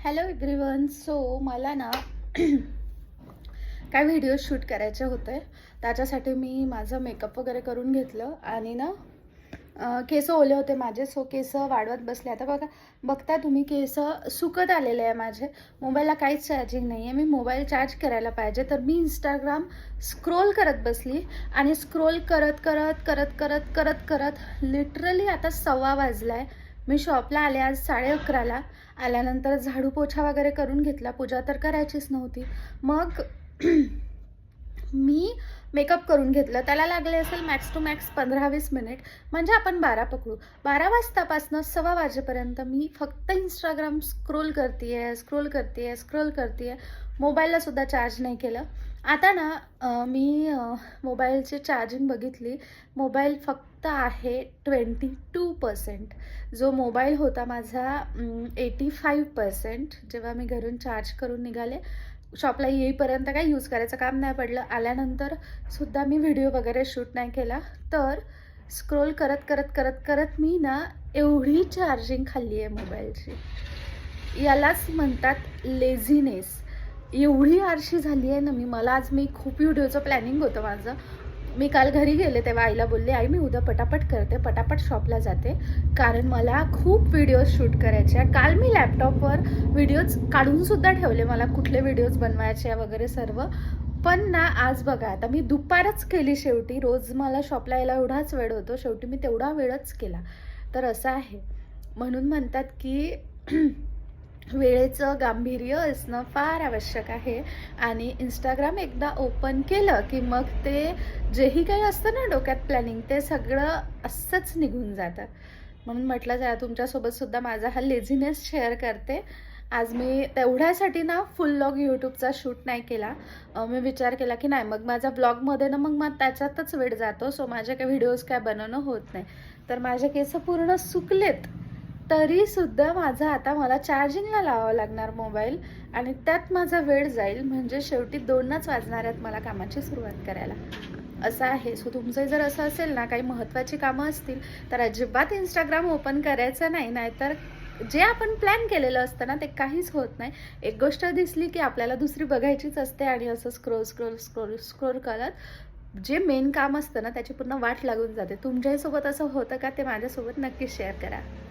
Hello everyone. So मला ना काय व्हिडिओ शूट करायचे होते, त्याच्यासाठी मी माझं मेकअप वगैरे करून घेतलं आणि ना केस ओले होते माझे. सो केस वाढवत बसले. आता बघता तुम्ही केस सुकत आलेले आहे माझे. मोबाईलला काहीच चार्जिंग नाही आहे. मी मोबाईल चार्ज करायला पाहिजे, तर मी इंस्टाग्राम स्क्रोल करत बसली आणि स्क्रोल करत करत करत करत करत करत लिटरली आता 1:15 वाजला आहे. मी शॉपला आले आज 11:30ला. आल्यानंतर झाडू पोछा वगैरे करून घेतला. पूजा तर करायचीच नव्हती. मग मी मेकअप करून घेतलं. त्याला लागले असेल मॅक्स टू मॅक्स 15-20 मिनिट, म्हणजे आपण 12 पकडू. 12 वाजतापासून 1:15 वाजेपर्यंत मी फक्त इंस्टाग्राम स्क्रोल करते. मोबाईलला सुद्धा चार्ज नाही केलं. आता ना मी मोबाईलची चार्जिंग बघितली. मोबाईल फक्त आहे 22%. जो मोबाईल होता माझा 85% जेव्हा मी घरून चार्ज करून निघाले. शॉपला येईपर्यंत काय यूज करायचं काम नाही पडलं. आल्यानंतर सुद्धा मी व्हिडिओ वगैरे शूट नाही केला. तर स्क्रोल करत करत करत करत मी ना एवढी चार्जिंग खाल्ली आहे मोबाईलची. यालाच म्हणतात लेझीनेस. एवढी आळशी झाली आहे ना मला मी खूप व्हिडिओचं प्लॅनिंग होतं माझं. मी काल घरी गेले तेव्हा आईला बोलले, आई मी उद्या पटापट करते, पटापट शॉपला जाते, कारण मला खूप व्हिडिओज शूट करायचे आहे. काल मी लॅपटॉपवर व्हिडिओज काढूनसुद्धा ठेवले, मला कुठले व्हिडिओज बनवायचे वगैरे सर्व. पण ना आज बघा, आता मी दुपारच केली शेवटी. रोज मला शॉपला यायला एवढाच वेळ होतो, शेवटी मी तेवढा वेळच केला. तर असं आहे. म्हणून म्हणतात की वेळेचं गांभीर्य असणं फार आवश्यक आहे. आणि इंस्टाग्राम एकदा ओपन केलं की मग ते जेही काही असतं ना डोक्यात प्लॅनिंग, ते सगळं असंच निघून जातं. म्हणून म्हटलं जरा तुमच्यासोबत सुद्धा माझा हा लेझीनेस शेअर करते. आज मी तेवढ्यासाठी ना फुल व्लॉग यूट्यूबचा शूट नाही केला. मी विचार केला की नाही, मग माझा ब्लॉगमध्ये ना मग त्याच्यातच वेळ जातो. सो माझे काही व्हिडिओज काय बनवणं होत नाही. तर माझे केस पूर्ण सुकलेत, तरीसुद्धा माझा आता मला चार्जिंगला लावावं लागणार मोबाईल, आणि त्यात माझा वेळ जाईल. म्हणजे शेवटी 2च वाजणार आहेत मला कामाची सुरुवात करायला. असं आहे. सो तुमचं जर असं असेल ना, काही महत्त्वाची कामं असतील, तर अजिबात इंस्टाग्राम ओपन करायचं नाही. नाहीतर जे आपण प्लॅन केलेलं असतं ना ते काहीच होत नाही. एक गोष्ट दिसली की आपल्याला दुसरी बघायचीच असते आणि असं स्क्रोल करत जे मेन काम असतं ना त्याची पूर्ण वाट लागून जाते. तुमच्यासोबत असं होतं का ते माझ्यासोबत नक्की शेअर करा.